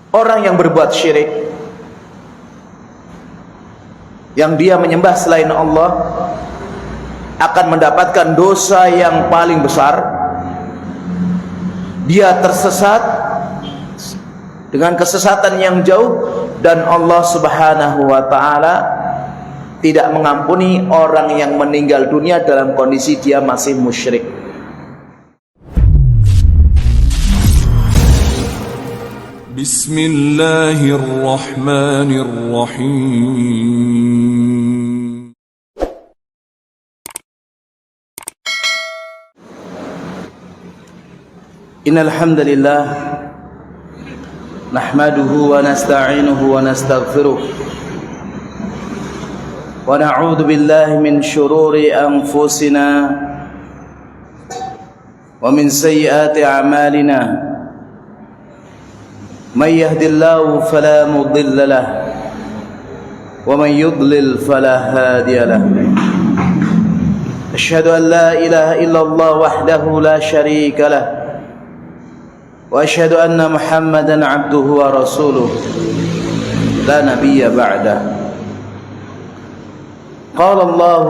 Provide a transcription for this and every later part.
Orang yang berbuat syirik, yang dia menyembah selain Allah, akan mendapatkan dosa yang paling besar. Dia tersesat dengan kesesatan yang jauh, dan Allah Subhanahu wa ta'ala tidak mengampuni orang yang meninggal dunia dalam kondisi dia masih musyrik. Bismillahirrahmanirrahim. Innal hamdalillah nahmaduhu wa nasta'inuhu wa nastaghfiruh wa na'udzu billahi min shururi anfusina wa min sayyiati a'malina. Man yahdihillahu fala mudilla lahu wa man yudlil fala hadiya lahu. Asyhadu an la ilaha illallah wahdahu la syarika lahu wa asyhadu anna Muhammadan abduhu wa rasuluh la nabiyya ba'dah. Qala Allah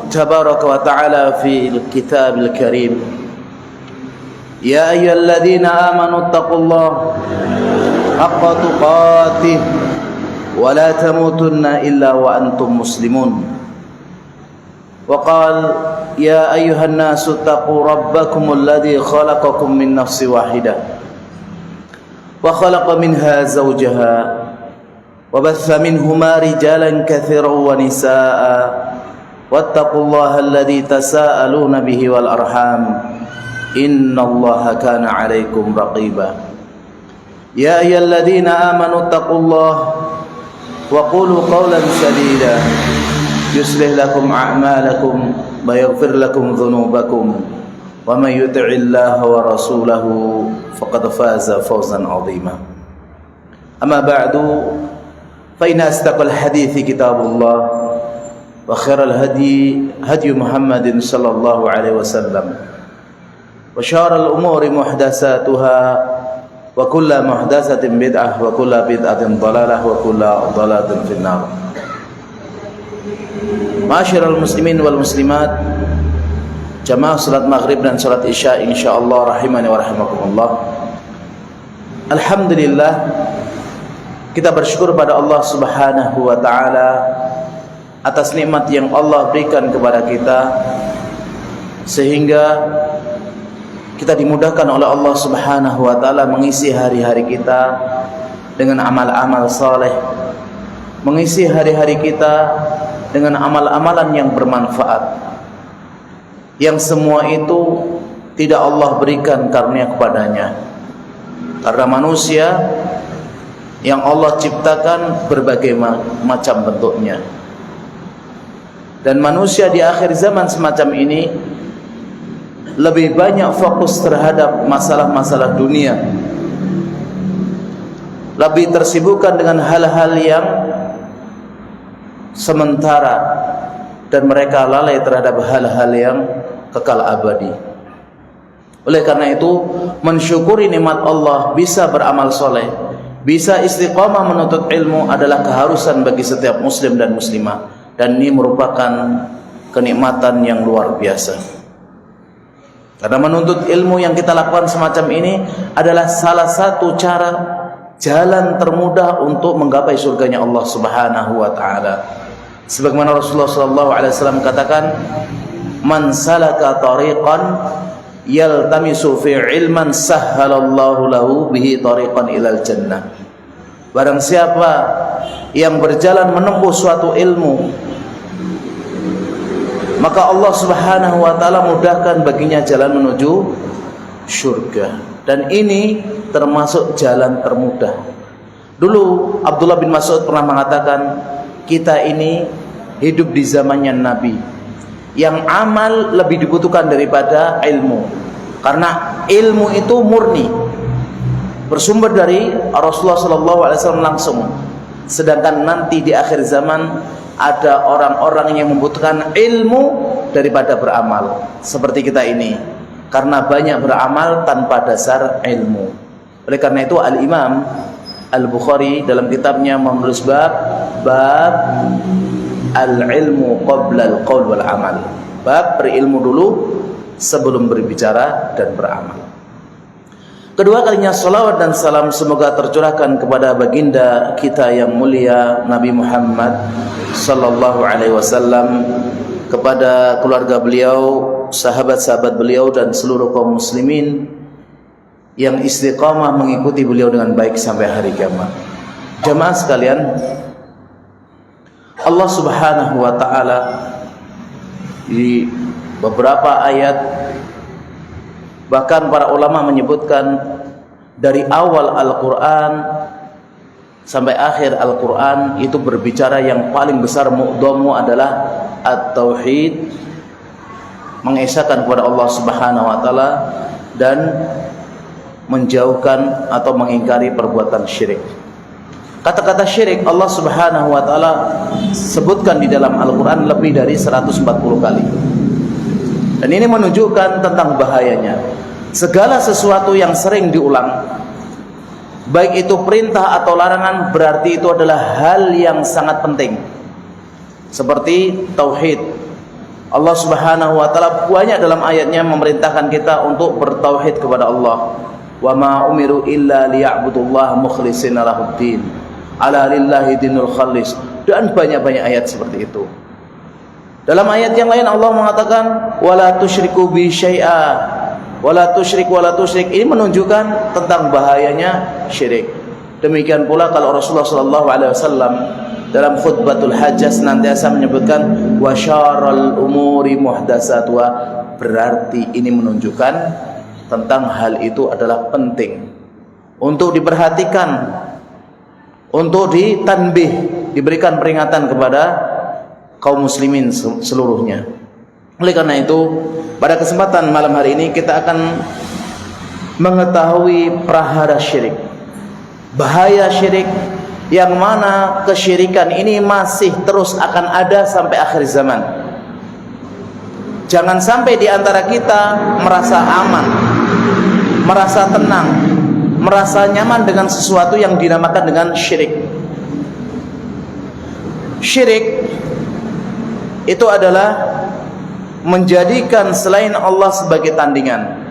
tabaraka wa ta'ala fi al-kitab al-karim, ya ayyuhalladzina amanu taqullaha haqqa tuqatih wa la tamutunna illa wa antum muslimun. Wa qala ya ayyuhan nasu taqu rabbakumul ladzi khalaqakum min nafsin wahidah wa khalaqa minha zawjaha wa batha minhuma rijalan katsiran wa nisaa wattaqullaha alladzi tasaaluna bihi wal arham innallaha kana 'alaikum raqiba. Ya ayyuhalladzina amanu taqullaha wa qulu qawlan sadida yuslih lakum a'malakum wa yaghfir lakum dhunubakum wa man yuti'illaha wa rasulahu faqad faza fawzan 'azima. Amma ba'du, fa inna astaqal hadithi kitabullah wa khairal hadi hadi Muhammadin sallallahu alaihi wasallam wa syarrul umuri muhdatsatuha wa kullu muhdatsatin bid'ah wa kullu bid'atin dhalalah wa kullu dhalalatin finnar. Ma'asyiral muslimin wal muslimat, jamaah salat maghrib dan salat isya insyaallah rahimani wa rahimakumullah. Alhamdulillah, kita bersyukur pada Allah Subhanahu wa ta'ala atas nikmat yang Allah berikan kepada kita, sehingga kita dimudahkan oleh Allah Subhanahu wa ta'ala mengisi hari-hari kita dengan amal-amal saleh, mengisi hari-hari kita dengan amal-amalan yang bermanfaat, yang semua itu tidak Allah berikan karunia kepadanya, karena manusia yang Allah ciptakan berbagai macam bentuknya, dan manusia di akhir zaman semacam ini lebih banyak fokus terhadap masalah-masalah dunia, lebih tersibukkan dengan hal-hal yang sementara, dan mereka lalai terhadap hal-hal yang kekal abadi. Oleh karena itu, mensyukuri nikmat Allah, bisa beramal soleh, bisa istiqamah menuntut ilmu adalah keharusan bagi setiap muslim dan muslimah, dan ini merupakan kenikmatan yang luar biasa. Karena menuntut ilmu yang kita lakukan semacam ini adalah salah satu cara, jalan termudah untuk menggapai surganya Allah Subhanahu wa ta'ala. Sebagaimana Rasulullah sallallahu alaihi wasallam katakan, man salaka tariqan yaltamisu fi ilman sahhalallahu lahu bihi tariqan ilal jannah. Barang siapa yang berjalan menempuh suatu ilmu, maka Allah Subhanahu wa ta'ala mudahkan baginya jalan menuju surga. Dan ini termasuk jalan termudah. Dulu Abdullah bin Mas'ud pernah mengatakan, kita ini hidup di zamannya Nabi, yang amal lebih dibutuhkan daripada ilmu, karena ilmu itu murni, bersumber dari Rasulullah SAW langsung. Sedangkan nanti di akhir zaman ada orang-orang yang membutuhkan ilmu daripada beramal, seperti kita ini, karena banyak beramal tanpa dasar ilmu. Oleh karena itu Al-Imam Al-Bukhari dalam kitabnya menulis bab al-ilmu qabla al-qaul wal amal. Bab berilmu dulu sebelum berbicara dan beramal. Kedua kalinya salawat dan salam semoga tercurahkan kepada baginda kita yang mulia Nabi Muhammad sallallahu alaihi wasallam, kepada keluarga beliau, sahabat-sahabat beliau dan seluruh kaum muslimin yang istiqamah mengikuti beliau dengan baik sampai hari kiamat. Jamaah sekalian, Allah Subhanahu wa taala di beberapa ayat, bahkan para ulama menyebutkan dari awal Al-Quran sampai akhir Al-Quran itu berbicara yang paling besar mu'dhamu adalah at-tauhid, mengesahkan kepada Allah Subhanahu wa taala dan menjauhkan atau mengingkari perbuatan syirik. Kata-kata syirik Allah Subhanahu wa taala sebutkan di dalam Al-Quran lebih dari 140 kali. Dan ini menunjukkan tentang bahayanya segala sesuatu yang sering diulang, baik itu perintah atau larangan, berarti itu adalah hal yang sangat penting. Seperti tauhid, Allah Subhanahu wa taala banyak dalam ayatnya memerintahkan kita untuk bertauhid kepada Allah. Wa ma umiru illa liya'budullaha mukhlishina lahuddin, ala lillahi dinul khalis, dan banyak-banyak ayat seperti itu. Dalam ayat yang lain Allah mengatakan wala tusyriku bi syai'a, wala tusyrik. Ini menunjukkan tentang bahayanya syirik. Demikian pula kalau Rasulullah sallallahu alaihi wasallam dalam khutbatul hajjah senantiasa menyebutkan wa syarrul umuri muhdatsatuha, berarti ini menunjukkan tentang hal itu adalah penting untuk diperhatikan, untuk ditanbih, diberikan peringatan kepada kaum muslimin seluruhnya. Oleh karena itu, pada kesempatan malam hari ini kita akan mengetahui prahara syirik, bahaya syirik, yang mana kesyirikan ini masih terus akan ada sampai akhir zaman. Jangan sampai di antara kita merasa aman, merasa tenang, merasa nyaman dengan sesuatu yang dinamakan dengan syirik. Syirik itu adalah menjadikan selain Allah sebagai tandingan.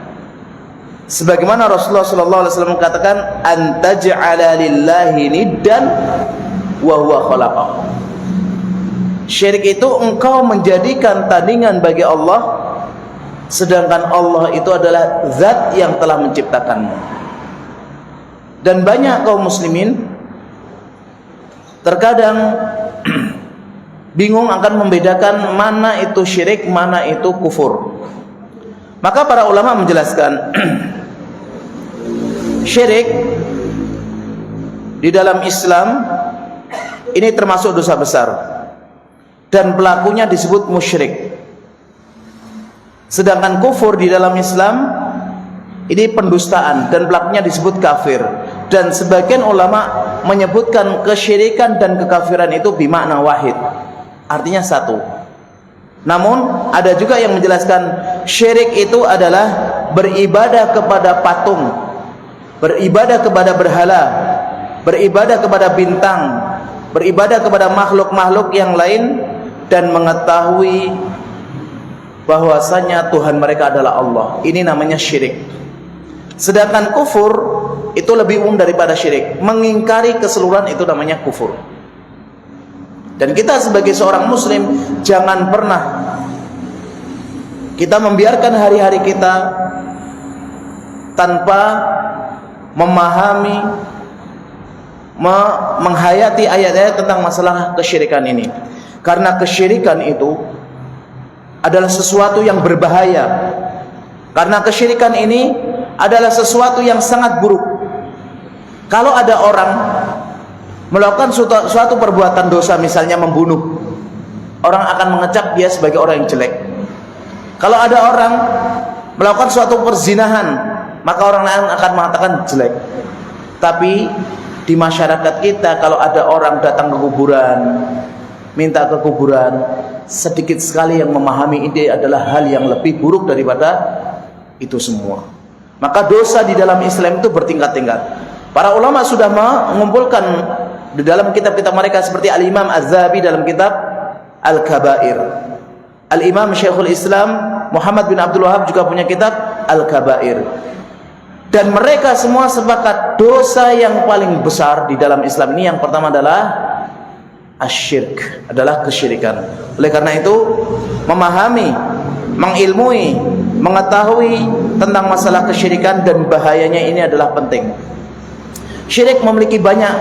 Sebagaimana Rasulullah sallallahu alaihi wasallam mengatakan antaj'ala lillahi niddan wa huwa khalaqahu. Syirik itu engkau menjadikan tandingan bagi Allah, sedangkan Allah itu adalah zat yang telah menciptakanmu. Dan banyak kaum muslimin terkadang bingung akan membedakan mana itu syirik, mana itu kufur. Maka para ulama menjelaskan syirik di dalam Islam ini termasuk dosa besar dan pelakunya disebut musyrik. Sedangkan kufur di dalam Islam ini pendustaan dan pelakunya disebut kafir. Dan sebagian ulama menyebutkan kesyirikan dan kekafiran itu bimakna wahid, artinya satu. Namun ada juga yang menjelaskan syirik itu adalah beribadah kepada patung, beribadah kepada berhala, beribadah kepada bintang, beribadah kepada makhluk-makhluk yang lain, dan mengetahui bahwasanya Tuhan mereka adalah Allah. Ini namanya syirik. Sedangkan kufur itu lebih umum daripada syirik. Mengingkari keseluruhan itu namanya kufur. Dan kita sebagai seorang muslim jangan pernah kita membiarkan hari-hari kita tanpa memahami, menghayati ayat-ayat tentang masalah kesyirikan ini. Karena kesyirikan itu adalah sesuatu yang berbahaya. Karena kesyirikan ini adalah sesuatu yang sangat buruk. Kalau ada orang melakukan suatu perbuatan dosa, misalnya membunuh, orang akan mengecap dia sebagai orang yang jelek. Kalau ada orang melakukan suatu perzinahan, maka orang lain akan mengatakan jelek. Tapi di masyarakat kita, kalau ada orang datang ke kuburan, minta ke kuburan, sedikit sekali yang memahami ini adalah hal yang lebih buruk daripada itu semua. Maka dosa di dalam Islam itu bertingkat-tingkat. Para ulama sudah mengumpulkan di dalam kitab-kitab mereka, seperti Al-Imam Az-Zahabi dalam kitab Al-Kabair. Al-Imam Syekhul Islam Muhammad bin Abdul Wahab juga punya kitab Al-Kabair. Dan mereka semua sepakat dosa yang paling besar di dalam Islam ini yang pertama adalah asyirk, adalah kesyirikan. Oleh karena itu, memahami, mengilmui, mengetahui tentang masalah kesyirikan dan bahayanya ini adalah penting. Syirik memiliki banyak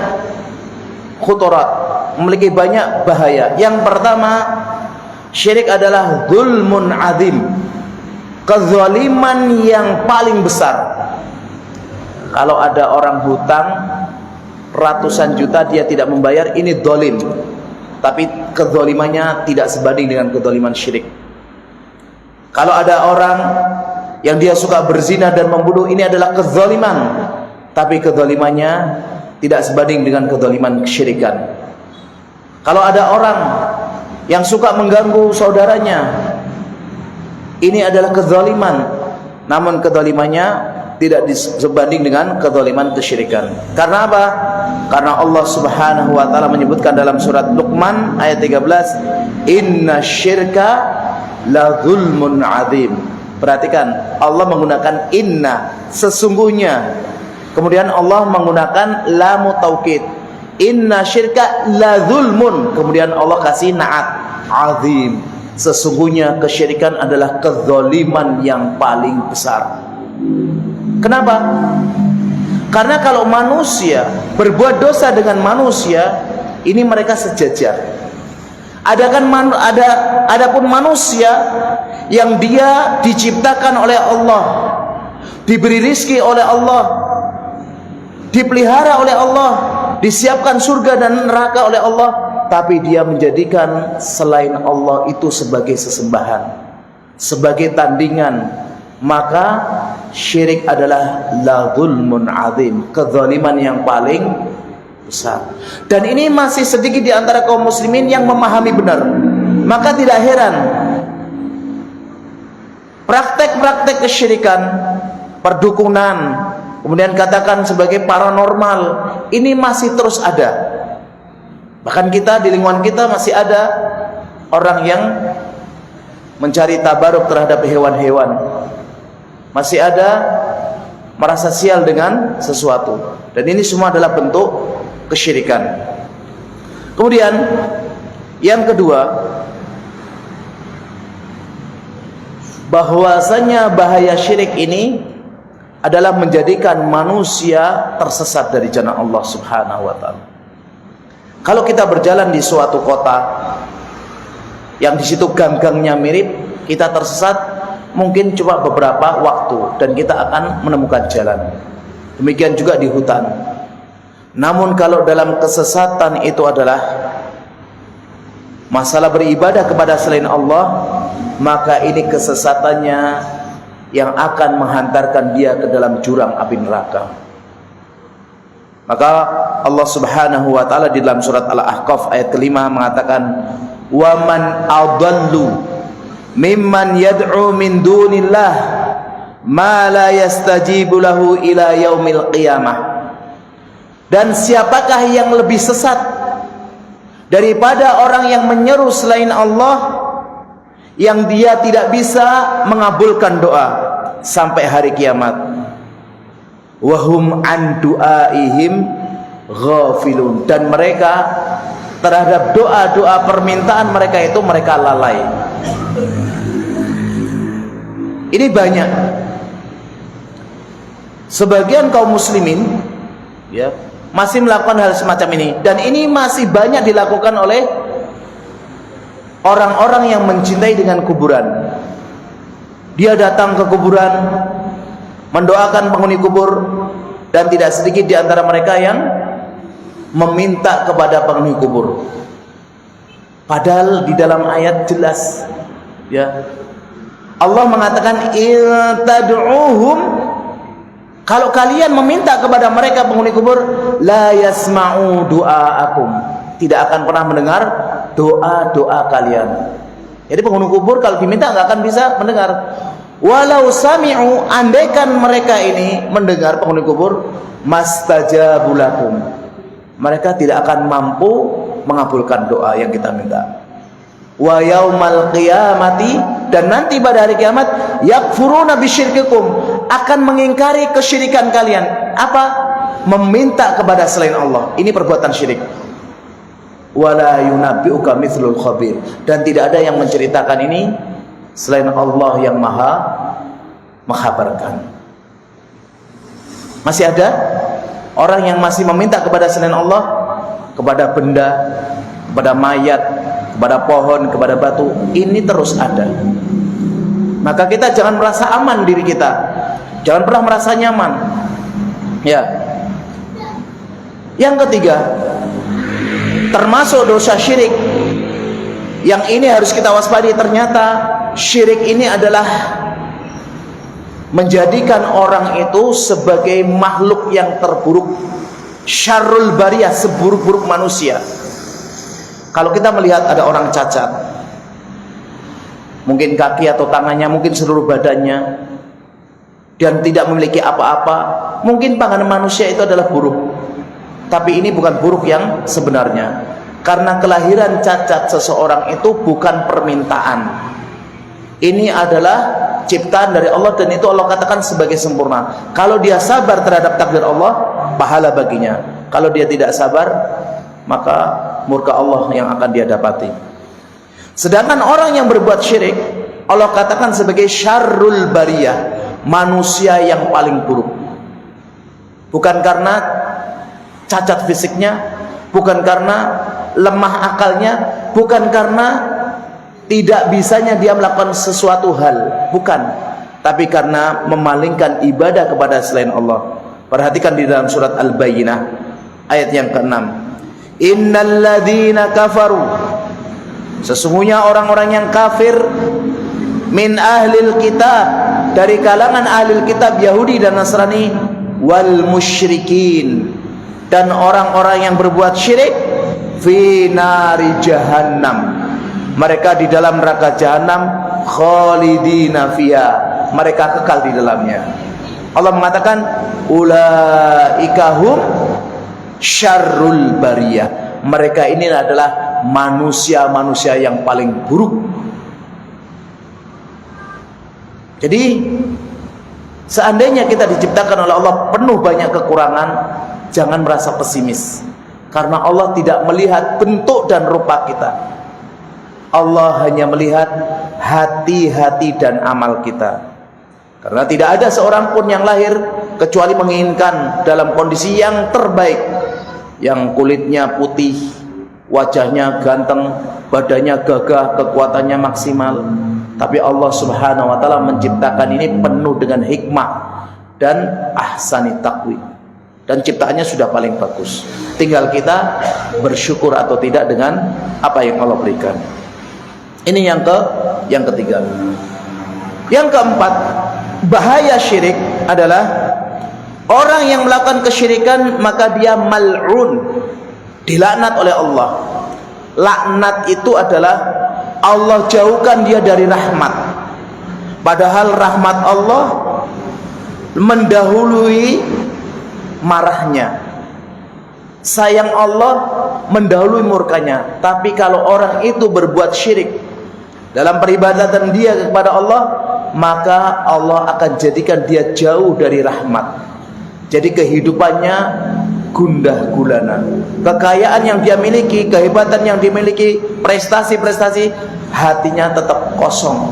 khuturat, memiliki banyak bahaya. Yang pertama, syirik adalah zulmun azim, kezaliman yang paling besar. Kalau ada orang hutang ratusan juta dia tidak membayar, ini zalim. Tapi kezalimannya tidak sebanding dengan kezaliman syirik. Kalau ada orang yang dia suka berzina dan membunuh, ini adalah kezaliman, tapi kezalimannya tidak sebanding dengan kezaliman kesyirikan. Kalau ada orang yang suka mengganggu saudaranya, ini adalah kezaliman, namun kezalimannya tidak sebanding dengan kezaliman kesyirikan. Karena apa? Karena Allah Subhanahu wa taala menyebutkan dalam surat Luqman ayat 13, "Inna syirka la zulmun azim." Perhatikan, Allah menggunakan inna, sesungguhnya. Kemudian Allah menggunakan lamu taukid, inna syirka la zulmun. Kemudian Allah kasih na'at, azim. Sesungguhnya kesyirikan adalah kezaliman yang paling besar. Kenapa? Karena kalau manusia berbuat dosa dengan manusia, ini mereka sejajar. Adapun manusia yang dia diciptakan oleh Allah, diberi rizki oleh Allah, dipelihara oleh Allah, disiapkan surga dan neraka oleh Allah, tapi dia menjadikan selain Allah itu sebagai sesembahan, sebagai tandingan, maka syirik adalah la zulmun azim, kezaliman yang paling besar. Dan ini masih sedikit di antara kaum muslimin yang memahami benar. Maka tidak heran praktek-praktek kesyirikan, perdukunan, kemudian katakan sebagai paranormal, ini masih terus ada. Bahkan kita di lingkungan kita masih ada orang yang mencari tabaruk terhadap hewan-hewan, masih ada merasa sial dengan sesuatu, dan ini semua adalah bentuk kesyirikan. Kemudian yang kedua, bahwasanya bahaya syirik ini adalah menjadikan manusia tersesat dari jalan Allah Subhanahu wa taala. Kalau kita berjalan di suatu kota yang di situ gang-gangnya mirip, kita tersesat mungkin cuma beberapa waktu dan kita akan menemukan jalan. Demikian juga di hutan. Namun kalau dalam kesesatan itu adalah masalah beribadah kepada selain Allah, maka ini kesesatannya yang akan menghantarkan dia ke dalam jurang api neraka. Maka Allah Subhanahu wa taala di dalam surat Al-Ahqaf ayat ke-5 mengatakan, "Wa man adallu mimman yad'u min dunillah ma la yastajibu lahu ila yaumil qiyamah." Dan siapakah yang lebih sesat daripada orang yang menyeru selain Allah, yang dia tidak bisa mengabulkan doa sampai hari kiamat. Wahum an du'aihim ghafilun, dan mereka terhadap doa-doa permintaan mereka itu mereka lalai. Ini banyak sebagian kaum muslimin ya masih melakukan hal semacam ini, dan ini masih banyak dilakukan oleh orang-orang yang mencintai dengan kuburan. Dia datang ke kuburan, mendoakan penghuni kubur, dan tidak sedikit di antara mereka yang meminta kepada penghuni kubur. Padahal di dalam ayat jelas ya Allah mengatakan, "In tad'uuhum", kalau kalian meminta kepada mereka penghuni kubur, la yasma'u du'aakum, tidak akan pernah mendengar doa-doa kalian. Jadi penghuni kubur kalau diminta nggak akan bisa mendengar. Walau sami'u, andaikan mereka ini mendengar penghuni kubur, mastajabu lakum, mereka tidak akan mampu mengabulkan doa yang kita minta. Wa yaumal qiyamati, dan nanti pada hari kiamat, yakfuruna bisyirkikum, akan mengingkari kesyirikan kalian. Apa? Meminta kepada selain Allah. Ini perbuatan syirik. Wala yunabbi'uka mithlul khabir, dan tidak ada yang menceritakan ini selain Allah yang maha menghabarkan. Masih ada orang yang masih meminta kepada selain Allah, kepada benda, kepada mayat, kepada pohon, kepada batu. Ini terus ada. Maka kita jangan merasa aman diri kita, jangan pernah merasa nyaman. Ya. Yang ketiga, termasuk dosa syirik yang ini harus kita waspadi. Ternyata syirik ini adalah menjadikan orang itu sebagai makhluk yang terburuk, syarrul bariyah, seburuk-buruk manusia. Kalau kita melihat ada orang cacat, mungkin kaki atau tangannya, mungkin seluruh badannya, dan tidak memiliki apa-apa, mungkin pandangan manusia itu adalah buruk. Tapi ini bukan buruk yang sebenarnya, karena kelahiran cacat seseorang itu bukan permintaan. Ini adalah ciptaan dari Allah, dan itu Allah katakan sebagai sempurna. Kalau dia sabar terhadap takdir Allah, pahala baginya. Kalau dia tidak sabar, maka murka Allah yang akan dia dapati. Sedangkan orang yang berbuat syirik, Allah katakan sebagai syarrul bariyah, manusia yang paling buruk. Bukan karena cacat fisiknya, bukan karena lemah akalnya, bukan karena tidak bisanya dia melakukan sesuatu hal, bukan, tapi karena memalingkan ibadah kepada selain Allah. Perhatikan di dalam surat Al-Bayyinah ayat yang ke-6. Innal ladzina kafaru, sesungguhnya orang-orang yang kafir, min ahlil kitab, dari kalangan ahlil kitab Yahudi dan Nasrani, wal musyrikin, dan orang-orang yang berbuat syirik, fi nari jahannam, mereka di dalam neraka jahanam, khalidina fiha, mereka kekal di dalamnya. Allah mengatakan ulaika hum syarrul bariyah, mereka ini adalah manusia-manusia yang paling buruk. Jadi seandainya kita diciptakan oleh Allah penuh banyak kekurangan, jangan merasa pesimis, karena Allah tidak melihat bentuk dan rupa kita. Allah hanya melihat hati-hati dan amal kita. Karena tidak ada seorang pun yang lahir kecuali menginginkan dalam kondisi yang terbaik, yang kulitnya putih, wajahnya ganteng, badannya gagah, kekuatannya maksimal. Tapi Allah Subhanahu wa taala menciptakan ini penuh dengan hikmah dan ahsani taqwim, dan ciptaannya sudah paling bagus. Tinggal kita bersyukur atau tidak dengan apa yang Allah berikan. Ini yang ketiga. Yang keempat, bahaya syirik adalah orang yang melakukan kesyirikan maka dia mal'un, dilaknat oleh Allah. Laknat itu adalah Allah jauhkan dia dari rahmat, padahal rahmat Allah mendahului marahnya, sayang Allah mendahului murkanya. Tapi kalau orang itu berbuat syirik dalam peribadatan dia kepada Allah, maka Allah akan jadikan dia jauh dari rahmat. Jadi kehidupannya gundah gulana, kekayaan yang dia miliki, kehebatan yang dimiliki, prestasi-prestasi, hatinya tetap kosong,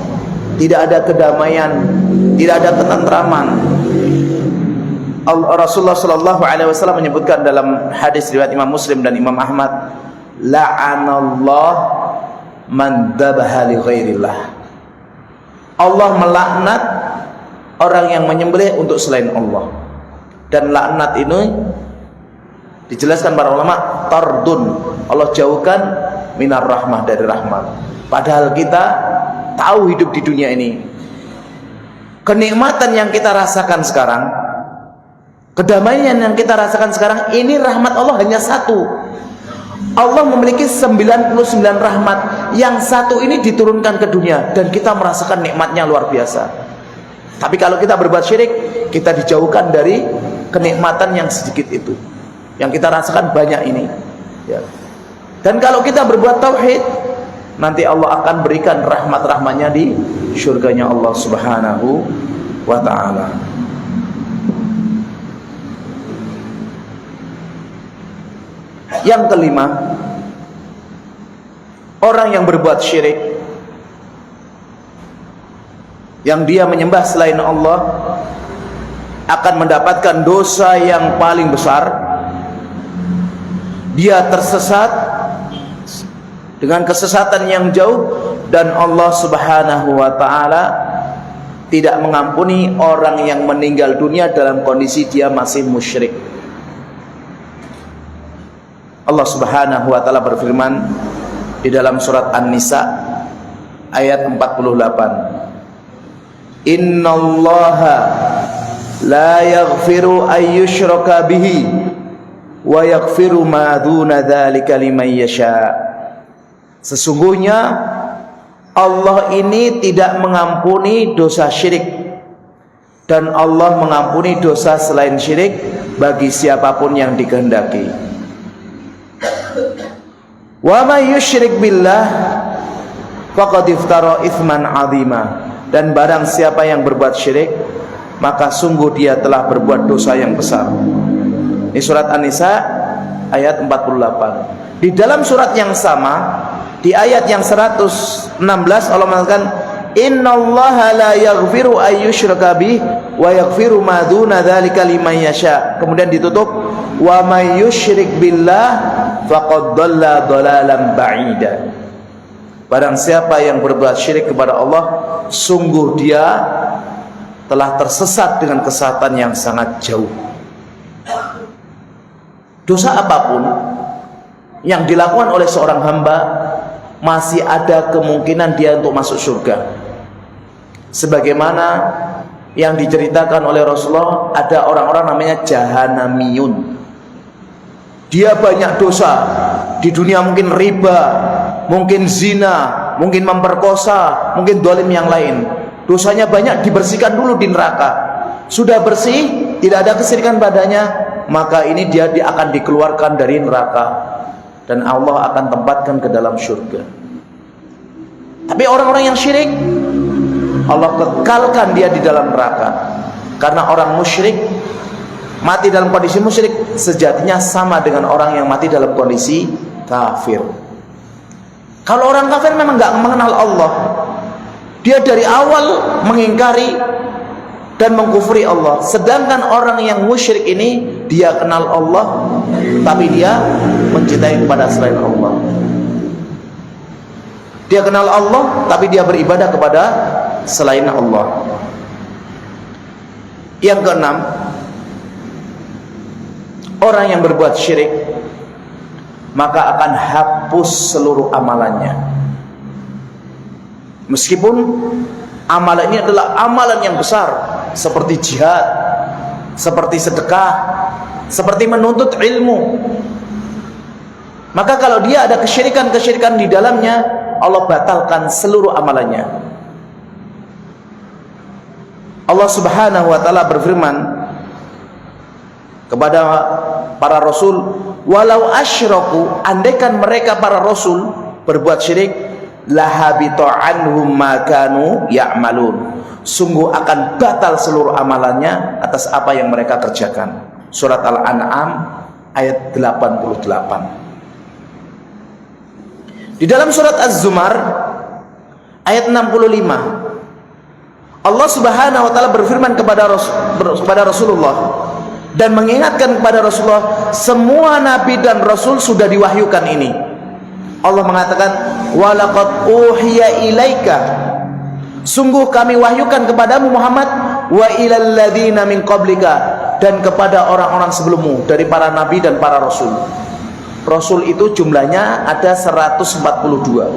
tidak ada kedamaian, tidak ada ketentraman. Rasulullah Shallallahu Alaihi Wasallam menyebutkan dalam hadis riwayat Imam Muslim dan Imam Ahmad, la'anallah man dhabaha li ghairillah, Allah melaknat orang yang menyembelih untuk selain Allah. Dan laknat ini dijelaskan para ulama tardun, Allah jauhkan minar rahmah, dari rahmat. Padahal kita tahu hidup di dunia ini, kenikmatan yang kita rasakan sekarang, kedamaian yang kita rasakan sekarang, ini rahmat Allah hanya satu. Allah memiliki 99 rahmat, yang satu ini diturunkan ke dunia, dan kita merasakan nikmatnya luar biasa. Tapi kalau kita berbuat syirik, kita dijauhkan dari kenikmatan yang sedikit itu, yang kita rasakan banyak ini, ya. Dan kalau kita berbuat tauhid, nanti Allah akan berikan rahmat-rahmatnya di syurganya Allah Subhanahu wa ta'ala. Yang kelima, orang yang berbuat syirik, yang dia menyembah selain Allah, akan mendapatkan dosa yang paling besar. Dia tersesat dengan kesesatan yang jauh, dan Allah Subhanahu wa ta'ala tidak mengampuni orang yang meninggal dunia dalam kondisi dia masih musyrik. Allah Subhanahu wa ta'ala berfirman di dalam surat An-Nisa ayat 48, Innallaha la yaghfiru ayyushraka bihi wa yaghfiru ma duna dzalika liman yasha. Sesungguhnya Allah ini tidak mengampuni dosa syirik, dan Allah mengampuni dosa selain syirik bagi siapapun yang dikehendaki. Wa may yusyrik billah faqad iftara itsman 'azima. Dan barang siapa yang berbuat syirik, maka sungguh dia telah berbuat dosa yang besar. Ini surat An-Nisa ayat 48. Di dalam surat yang sama, di ayat yang 116, Allah mengatakan, Innallaha la yaghfiru ayyushraka bih wa yaghfiru ma duna dzalika liman yasha. Kemudian ditutup, wa may yusyrik billah faqad dhalla dhalalan ba'ida. Barang siapa yang berbuat syirik kepada Allah, sungguh dia telah tersesat dengan kesesatan yang sangat jauh. Dosa apapun yang dilakukan oleh seorang hamba, masih ada kemungkinan dia untuk masuk surga. Sebagaimana yang diceritakan oleh Rasulullah, ada orang-orang namanya Jahanamiyun. Dia banyak dosa di dunia, mungkin riba, mungkin zina, mungkin memperkosa, mungkin dolim yang lain. Dosanya banyak, dibersihkan dulu di neraka. Sudah bersih, tidak ada kesyirikan padanya, maka ini dia akan dikeluarkan dari neraka, dan Allah akan tempatkan ke dalam surga. Tapi orang-orang yang syirik, Allah kekalkan dia di dalam neraka. Karena orang musyrik mati dalam kondisi musyrik sejatinya sama dengan orang yang mati dalam kondisi kafir. Kalau orang kafir memang nggak mengenal Allah, dia dari awal mengingkari dan mengkufuri Allah. Sedangkan orang yang musyrik ini, dia kenal Allah, tapi dia mencintai kepada selain Allah. Dia kenal Allah, tapi dia beribadah kepada selain Allah. Yang keenam, orang yang berbuat syirik, maka akan hapus seluruh amalannya. Meskipun amalan ini adalah amalan yang besar, seperti jihad, seperti sedekah, seperti menuntut ilmu, maka kalau dia ada kesyirikan-kesyirikan di dalamnya, Allah batalkan seluruh amalannya. Allah Subhanahu wa ta'ala berfirman kepada para rasul, walau asyraku, andaikan mereka para rasul berbuat syirik, lahabita anhum ma kanu ya'malun, sungguh akan batal seluruh amalannya atas apa yang mereka kerjakan. Surat Al-An'am ayat 88. Di dalam surat Az-Zumar ayat 65, Allah Subhanahu wa ta'ala berfirman kepada Rasulullah dan mengingatkan kepada Rasulullah, semua nabi dan rasul sudah diwahyukan ini. Allah mengatakan, walaqad uhiya ilaika, sungguh kami wahyukan kepadamu Muhammad, wa ilal ladzina min qablika, dan kepada orang-orang sebelummu dari para nabi dan para rasul. Rasul itu jumlahnya ada 142,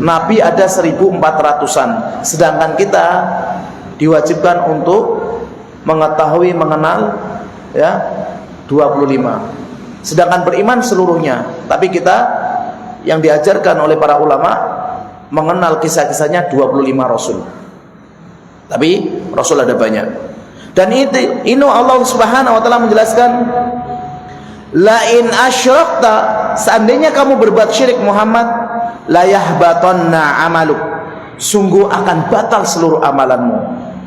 nabi ada 1400-an, sedangkan kita diwajibkan untuk mengetahui, mengenal ya 25, sedangkan beriman seluruhnya. Tapi kita yang diajarkan oleh para ulama mengenal kisah-kisahnya 25 rasul. Tapi Rasul ada banyak. Dan ini Allah Subhanahu wa taala menjelaskan, la in asyrakta, seandainya kamu berbuat syirik Muhammad, la yahbatanna amaluk, sungguh akan batal seluruh amalanmu,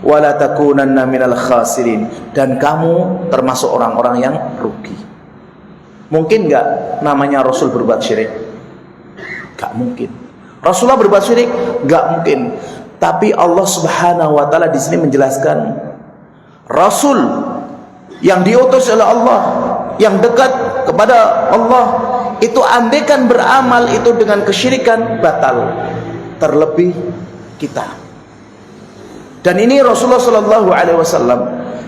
wala takunanna minal khasirin, dan kamu termasuk orang-orang yang rugi. Mungkin enggak namanya Rasul berbuat syirik? Enggak mungkin. Rasulullah berbuat syirik? Enggak mungkin. Tapi Allah Subhanahu wa taala di sini menjelaskan, Rasul yang diutus oleh Allah, yang dekat kepada Allah, itu andaikan beramal itu dengan kesyirikan, batal. Terlebih kita. Dan ini Rasulullah Shallallahu Alaihi Wasallam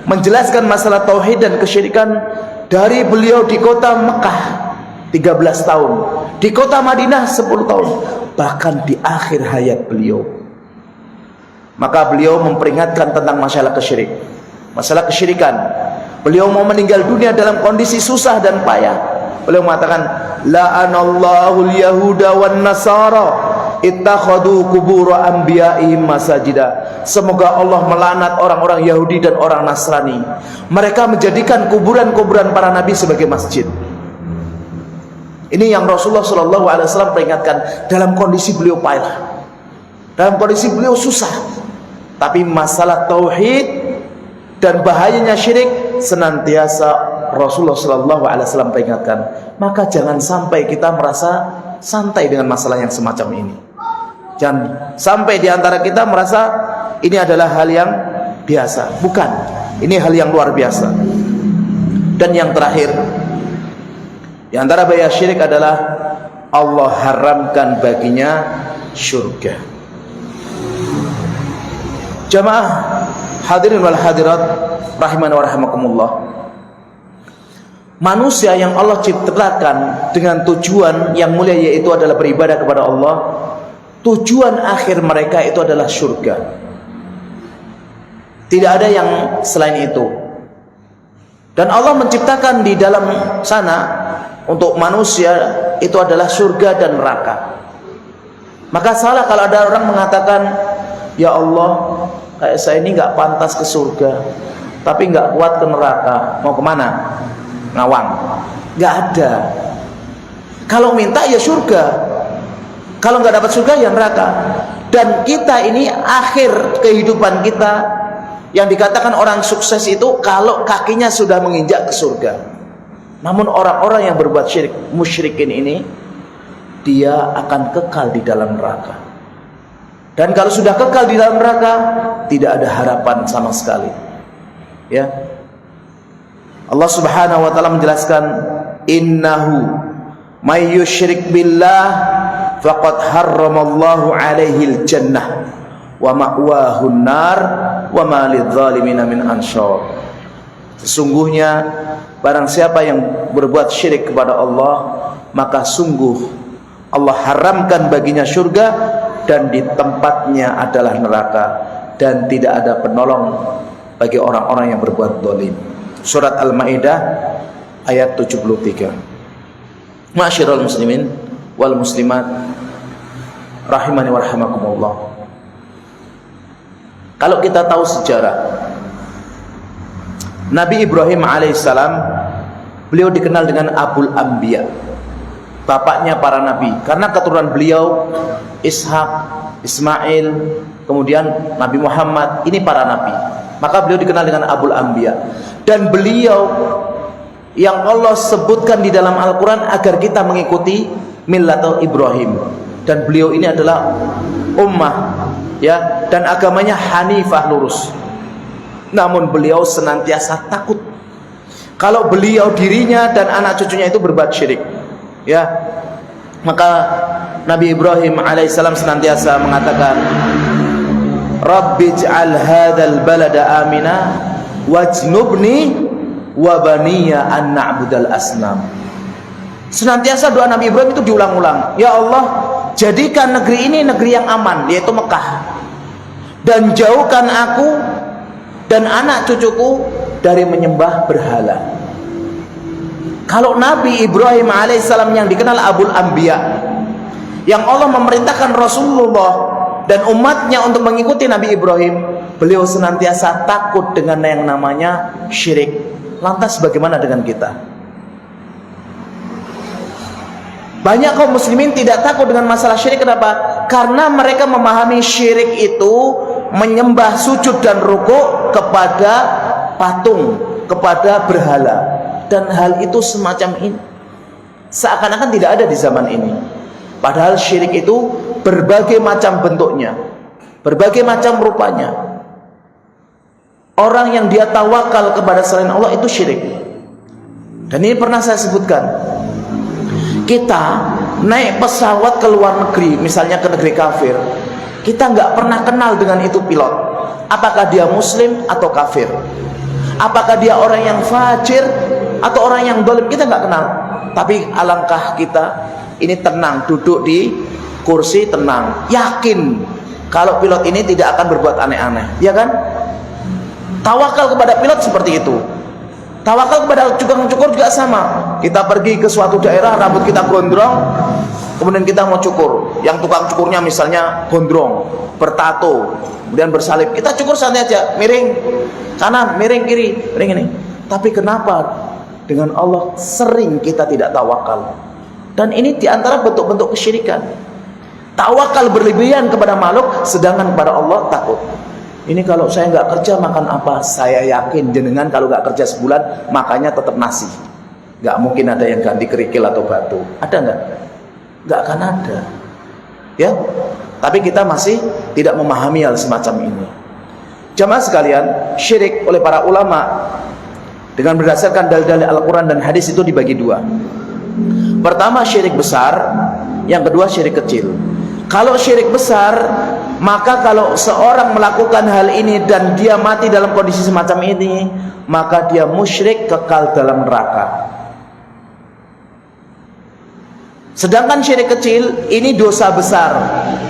menjelaskan masalah tauhid dan kesyirikan dari beliau di kota Mekah 13 tahun, di kota Madinah 10 tahun, bahkan di akhir hayat beliau. Maka beliau memperingatkan tentang masalah kesyirikan. Beliau mau meninggal dunia dalam kondisi susah dan payah. Beliau mengatakan, la'anallahu al-yahuda wan nasara ittakhadhu qubur anbiya'ihim masajida. Semoga Allah melaknat orang-orang Yahudi dan orang Nasrani. Mereka menjadikan kuburan-kuburan para nabi sebagai masjid. Ini yang Rasulullah SAW peringatkan dalam kondisi beliau payah, dalam kondisi beliau susah. Tapi masalah tauhid dan bahayanya syirik senantiasa Rasulullah SAW peringatkan. Maka jangan sampai kita merasa santai dengan masalah yang semacam ini. Jangan sampai diantara kita merasa ini adalah hal yang biasa. Bukan, ini hal yang luar biasa. Dan yang terakhir, di antara bahaya syirik adalah Allah haramkan baginya surga. Jamaah hadirin wal hadirat rahimani wa rahimakumullah, manusia yang Allah ciptakan dengan tujuan yang mulia, yaitu adalah beribadah kepada Allah, tujuan akhir mereka itu adalah surga. Tidak ada yang selain itu. Dan Allah menciptakan di dalam sana untuk manusia itu adalah surga dan neraka. Maka salah kalau ada orang mengatakan, ya Allah, kayak saya ini nggak pantas ke surga, tapi nggak kuat ke neraka. Mau kemana? Ngawang. Nggak ada. Kalau minta ya surga, kalau nggak dapat surga ya neraka. Dan kita ini akhir kehidupan kita, yang dikatakan orang sukses itu kalau kakinya sudah menginjak ke surga. Namun orang-orang yang berbuat syirik, musyrikin ini, dia akan kekal di dalam neraka. Dan kalau sudah kekal di dalam neraka, tidak ada harapan sama sekali. Ya. Allah Subhanahu wa taala menjelaskan, innahu may yusyrik billah faqad harramallahu alaihil jannah wa ma'wahun nar wa ma lidzalimina min ansyar. Sesungguhnya barang siapa yang berbuat syirik kepada Allah, maka sungguh Allah haramkan baginya surga, dan di tempatnya adalah neraka, dan tidak ada penolong bagi orang-orang yang berbuat zalim. Surat Al-Maidah ayat 73. Ma'asyiral muslimin wal muslimat rahimani wa rahimakumullah. Kalau kita tahu sejarah Nabi Ibrahim alaihissalam, beliau dikenal dengan Abul Anbiya, bapaknya para nabi, karena keturunan beliau Ishak, Ismail, kemudian Nabi Muhammad, ini para nabi. Maka beliau dikenal dengan Abul Anbiya. Dan beliau yang Allah sebutkan di dalam Al-Quran agar kita mengikuti millatul Ibrahim. Dan beliau ini adalah ummah, ya, dan agamanya hanifah, lurus. Namun beliau senantiasa takut kalau beliau, dirinya dan anak cucunya itu berbuat syirik, ya. Maka Nabi Ibrahim alaihissalam senantiasa mengatakan, Rabbij'al hadzal balada amina wajnubni wa baniya an na'budal asnam. Senantiasa doa Nabi Ibrahim itu diulang-ulang, ya Allah, jadikan negeri ini negeri yang aman, yaitu Mekah, dan jauhkan aku dan anak cucuku dari menyembah berhala. Kalau Nabi Ibrahim alaihissalam yang dikenal Abul Anbiya, yang Allah memerintahkan Rasulullah dan umatnya untuk mengikuti Nabi Ibrahim, beliau senantiasa takut dengan yang namanya syirik. Lantas bagaimana dengan kita? Banyak kaum muslimin tidak takut dengan masalah syirik. Kenapa? Karena mereka memahami syirik itu menyembah, sujud dan rukuk kepada patung, kepada berhala. Dan hal itu semacam ini seakan-akan tidak ada di zaman ini. Padahal syirik itu berbagai macam bentuknya, berbagai macam rupanya. Orang yang dia tawakal kepada selain Allah itu syirik. Dan ini pernah saya sebutkan. Kita naik pesawat ke luar negeri, misalnya ke negeri kafir, kita nggak pernah kenal dengan itu pilot. Apakah dia muslim atau kafir? Apakah dia orang yang fajir atau orang yang dolim? Kita nggak kenal. Tapi alangkah kita ini tenang, duduk di kursi tenang, yakin kalau pilot ini tidak akan berbuat aneh-aneh, ya kan? Tawakal kepada pilot seperti itu. Tawakal kepada tukang cukur juga sama. Kita pergi ke suatu daerah, rambut kita gondrong, kemudian kita mau cukur. Yang tukang cukurnya misalnya gondrong, bertato, kemudian bersalib. Kita cukur santai aja, miring kanan, miring kiri, miring ini. Tapi kenapa dengan Allah sering kita tidak tawakal? Dan ini diantara bentuk-bentuk kesyirikan. Tawakal berlebihan kepada makhluk, sedangkan kepada Allah takut. Ini kalau saya nggak kerja makan apa? Saya yakin jenengan kalau nggak kerja sebulan makannya tetap nasi. Nggak mungkin ada yang ganti kerikil atau batu. Ada nggak? Nggak akan ada. Ya. Tapi kita masih tidak memahami hal semacam ini. Jamaah sekalian, syirik oleh para ulama dengan berdasarkan dalil-dalil Al-Quran dan hadis itu dibagi dua. Pertama syirik besar, yang kedua syirik kecil. Kalau syirik besar, maka kalau seorang melakukan hal ini dan dia mati dalam kondisi semacam ini, maka dia musyrik, kekal dalam neraka. Sedangkan syirik kecil ini dosa besar,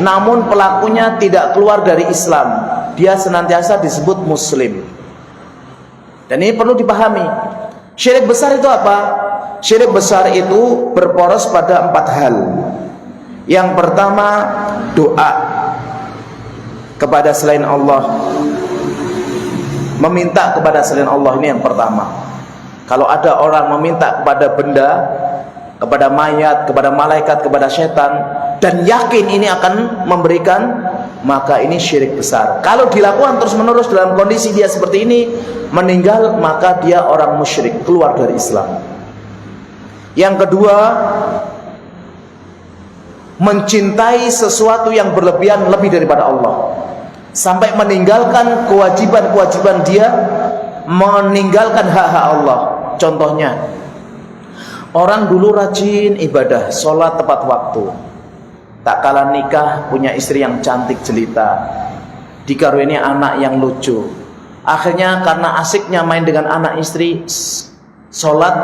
namun pelakunya tidak keluar dari Islam. Dia senantiasa disebut muslim. Dan ini perlu dipahami. Syirik besar itu apa? Syirik besar itu berporos pada 4 hal. Yang pertama, doa kepada selain Allah, meminta kepada selain Allah. Ini yang pertama. Kalau ada orang meminta kepada benda, kepada mayat, kepada malaikat, kepada setan, dan yakin ini akan memberikan, maka ini syirik besar. Kalau dilakukan terus menerus dalam kondisi dia seperti ini, meninggal, maka dia orang musyrik, keluar dari Islam. Yang kedua, mencintai sesuatu yang berlebihan lebih daripada Allah, sampai meninggalkan kewajiban-kewajiban dia, meninggalkan hak-hak Allah. Contohnya, orang dulu rajin ibadah, sholat tepat waktu, tak kalah nikah, punya istri yang cantik jelita, dikaruniai anak yang lucu. Akhirnya karena asiknya main dengan anak istri, sholat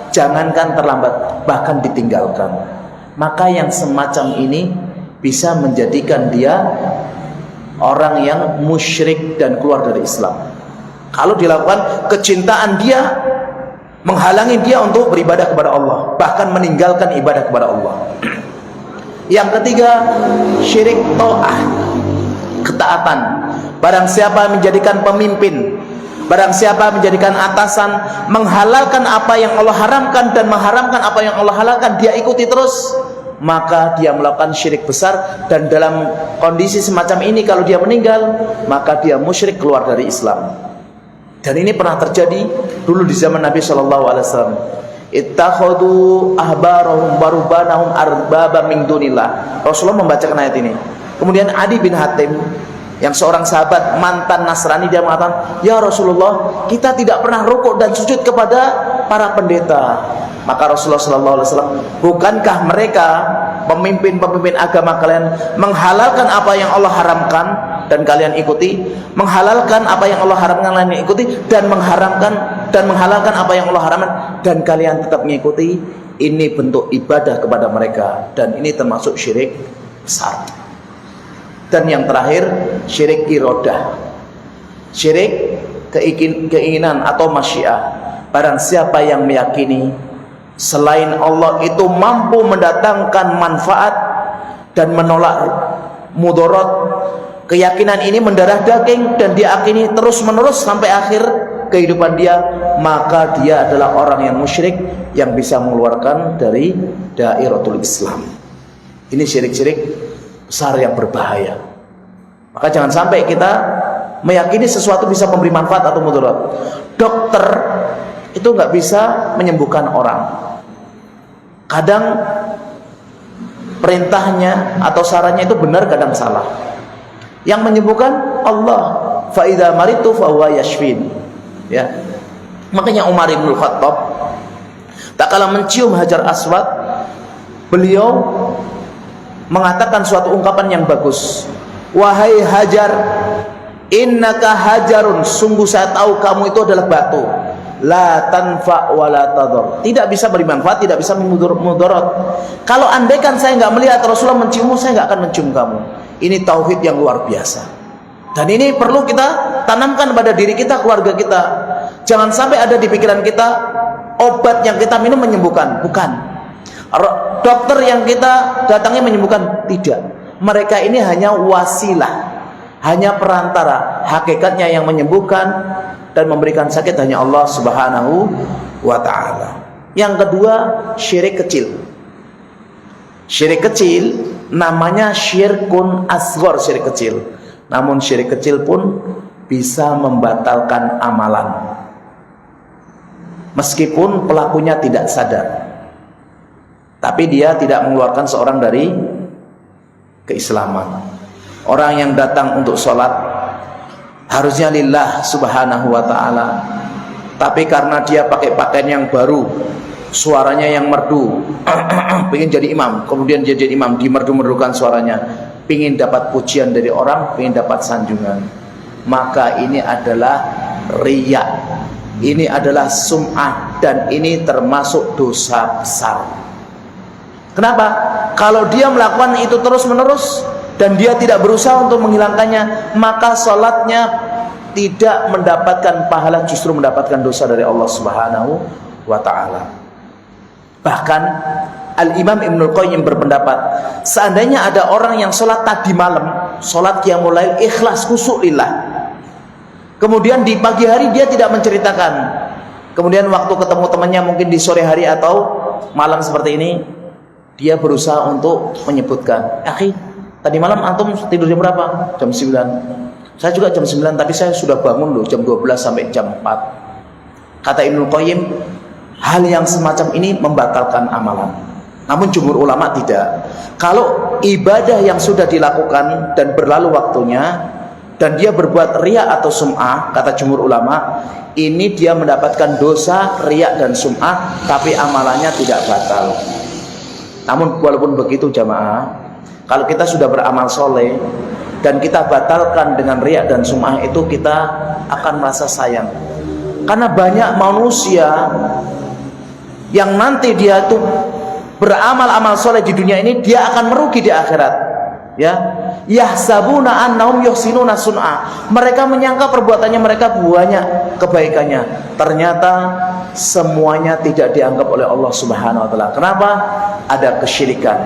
jangankan terlambat, bahkan ditinggalkan. Maka yang semacam ini bisa menjadikan dia orang yang musyrik dan keluar dari Islam. Kalau dilakukan, kecintaan dia menghalangi dia untuk beribadah kepada Allah, bahkan meninggalkan ibadah kepada Allah. Yang ketiga, syirik ta'ah, ketaatan. Barang siapa menjadikan pemimpin, barang siapa menjadikan atasan, menghalalkan apa yang Allah haramkan dan mengharamkan apa yang Allah halalkan, dia ikuti terus, maka dia melakukan syirik besar. Dan dalam kondisi semacam ini, kalau dia meninggal, maka dia musyrik, keluar dari Islam. Dan ini pernah terjadi dulu di zaman Nabi SAW. Ittakhadhu ahbarahum warubanahum arbaba min dunillah. Rasulullah membacakan ayat ini. Kemudian Adi bin Hatim, yang seorang sahabat mantan Nasrani, dia mengatakan, ya Rasulullah, kita tidak pernah rukuk dan sujud kepada para pendeta. Maka Rasulullah SAW, bukankah mereka pemimpin-pemimpin agama kalian menghalalkan apa yang Allah haramkan dan kalian ikuti, menghalalkan apa yang Allah haramkan kalian ikuti, dan menghalalkan apa yang Allah haramkan dan kalian tetap mengikuti? Ini bentuk ibadah kepada mereka, dan ini termasuk syirik besar. Dan yang terakhir, syirik irodah, syirik keinginan atau masyiah. Barang siapa yang meyakini selain Allah itu mampu mendatangkan manfaat dan menolak mudarat, keyakinan ini mendarah daging dan dia yakini terus menerus sampai akhir kehidupan dia, maka dia adalah orang yang musyrik yang bisa mengeluarkan dari dairatul Islam. Ini syirik-syirik besar yang berbahaya. Maka jangan sampai kita meyakini sesuatu bisa memberi manfaat atau mudarat. Dokter itu nggak bisa menyembuhkan orang. Kadang perintahnya atau sarannya itu benar, kadang salah. Yang menyembuhkan Allah. Fa idza maritu fa huwa yashfin. Ya. Makanya Umar bin Khattab tak kala mencium Hajar Aswad, beliau mengatakan suatu ungkapan yang bagus. Wahai Hajar, innaka hajarun, sungguh saya tahu kamu itu adalah batu. La tanfa wa la tadur, tidak bisa beri manfaat, tidak bisa mudarat. Kalau andaikan saya nggak melihat Rasulullah menciummu, saya nggak akan mencium kamu. Ini tauhid yang luar biasa. Dan ini perlu kita tanamkan pada diri kita, keluarga kita. Jangan sampai ada di pikiran kita obat yang kita minum menyembuhkan, bukan. Dokter yang kita datangi menyembuhkan, tidak. Mereka ini hanya wasilah, hanya perantara. Hakikatnya yang menyembuhkan dan memberikan sakit hanya Allah Subhanahu wa ta'ala. Yang kedua, syirik kecil. Syirik kecil namanya syirkun asghar, syirik kecil. Namun syirik kecil pun bisa membatalkan amalan, meskipun pelakunya tidak sadar. Tapi dia tidak mengeluarkan seorang dari keislaman. Orang yang datang untuk sholat harusnya lillah subhanahu wa ta'ala, tapi karena dia pakai pakaian yang baru, suaranya yang merdu, pengen jadi imam, kemudian dia jadi imam, dimerdu-merdukan suaranya, pengen dapat pujian dari orang, pengen dapat sanjungan, maka ini adalah riya, ini adalah sum'ah, dan ini termasuk dosa besar. Kenapa? Kalau dia melakukan itu terus menerus dan dia tidak berusaha untuk menghilangkannya, maka sholatnya tidak mendapatkan pahala, justru mendapatkan dosa dari Allah Subhanahu wa ta'ala. Bahkan Al-Imam Ibnul Qayyim berpendapat, seandainya ada orang yang sholat tadi malam, sholat qiyamul lail ikhlas khusyuk lillah, kemudian di pagi hari dia tidak menceritakan, kemudian waktu ketemu temannya mungkin di sore hari atau malam seperti ini, dia berusaha untuk menyebutkan, akhi, tadi malam antum tidur jam berapa? Jam 9. Saya juga jam 9, tapi saya sudah bangun loh jam 12 sampai jam 4. Kata Ibnul Qayyim, hal yang semacam ini membatalkan amalan. Namun jumhur ulama tidak. Kalau ibadah yang sudah dilakukan dan berlalu waktunya, dan dia berbuat riya atau sum'ah, kata jumhur ulama, ini dia mendapatkan dosa riya dan sum'ah, tapi amalannya tidak batal. Namun walaupun begitu jamaah, kalau kita sudah beramal soleh dan kita batalkan dengan riya dan sum'ah, itu kita akan merasa sayang. Karena banyak manusia yang nanti dia itu beramal-amal soleh di dunia ini, dia akan merugi di akhirat. Ya, yahsabuna annahum yuhsinuna sun'a, mereka menyangka perbuatannya mereka banyak kebaikannya, ternyata semuanya tidak dianggap oleh Allah Subhanahu wa ta'ala. Kenapa? Ada kesyirikan,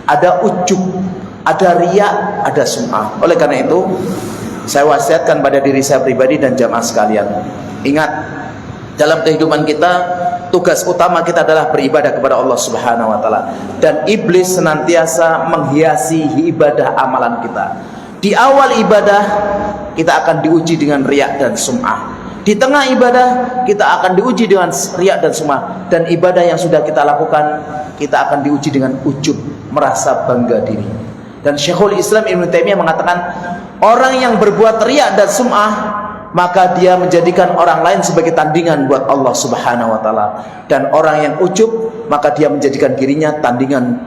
ada ujub, ada riya, ada sum'ah. Oleh karena itu, saya wasiatkan pada diri saya pribadi dan jamaah sekalian, ingat, dalam kehidupan kita, tugas utama kita adalah beribadah kepada Allah Subhanahu wa ta'ala. Dan iblis senantiasa menghiasi ibadah amalan kita. Di awal ibadah kita akan diuji dengan riya dan sum'ah. Di tengah ibadah kita akan diuji dengan riya dan sum'ah. Dan ibadah yang sudah kita lakukan, kita akan diuji dengan ujub, merasa bangga diri. Dan Syekhul Islam Ibnu Taimiyah mengatakan, orang yang berbuat riya dan sum'ah, maka dia menjadikan orang lain sebagai tandingan buat Allah Subhanahu wa ta'ala. Dan orang yang ujub, maka dia menjadikan dirinya tandingan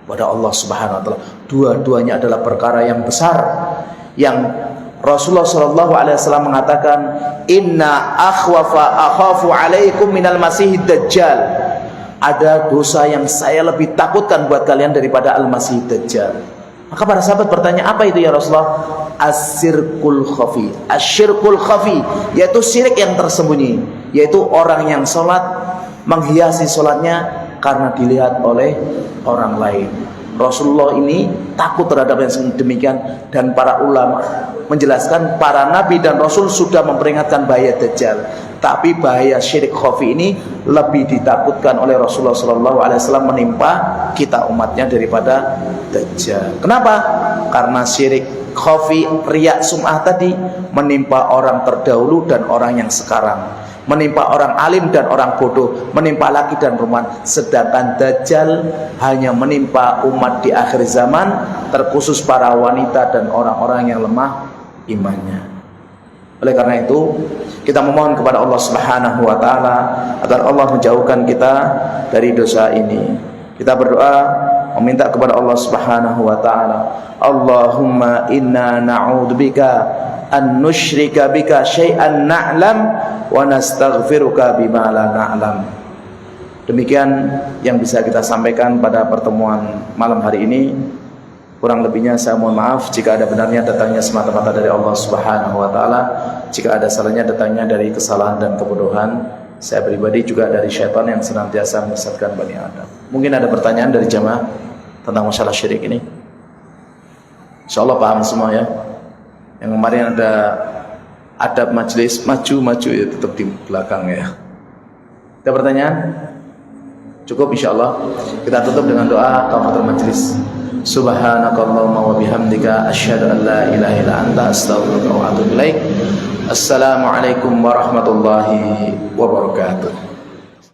pada Allah Subhanahu wa ta'ala. Dua-duanya adalah perkara yang besar, yang Rasulullah SAW mengatakan, inna akhafu alaikum minal masihid dajjal, ada dosa yang saya lebih takutkan buat kalian daripada al-masihid dajjal. Maka para sahabat bertanya, apa itu ya Rasulullah? Asyirkul khafi. Asyirkul khafi, yaitu syirik yang tersembunyi, yaitu orang yang sholat menghiasi sholatnya karena dilihat oleh orang lain. Rasulullah ini takut terhadap yang demikian, dan para ulama menjelaskan para nabi dan rasul sudah memperingatkan bahaya Dajjal, tapi bahaya syirik khafi ini lebih ditakutkan oleh Rasulullah SAW menimpa kita umatnya daripada Dajjal. Kenapa? Karena syirik khafi, riya, sum'ah tadi menimpa orang terdahulu dan orang yang sekarang, menimpa orang alim dan orang bodoh, menimpa laki dan perempuan. Sedangkan Dajjal hanya menimpa umat di akhir zaman, terkhusus para wanita dan orang-orang yang lemah imannya. Oleh karena itu, kita memohon kepada Allah Subhanahu wa taala agar Allah menjauhkan kita dari dosa ini. Kita berdoa meminta kepada Allah Subhanahu wa taala, Allahumma inna na'udzubika an nusyrika bika syai'an na'lam wa nastaghfiruka bima la na'lam. Demikian yang bisa kita sampaikan pada pertemuan malam hari ini. Kurang lebihnya saya mohon maaf. Jika ada benarnya, datangnya semata-mata dari Allah Subhanahu wa taala. Jika ada salahnya, datangnya dari kesalahan dan kebodohan saya pribadi, juga dari syaitan yang senantiasa menyesatkan Bani Adam. Mungkin ada pertanyaan dari jamaah tentang masalah syirik ini? Insyaallah paham semua ya. Yang kemarin ada adab majelis, maju ya, tetap di belakang ya. Ada pertanyaan? Cukup insyaallah. Kita tutup dengan doa kafaratul majelis. Subhanakallahumma wa bihamdika asyhadu an la ilaha illa anta astaghfiruka wa atubu ilaik. Assalamualaikum warahmatullahi wabarakatuh.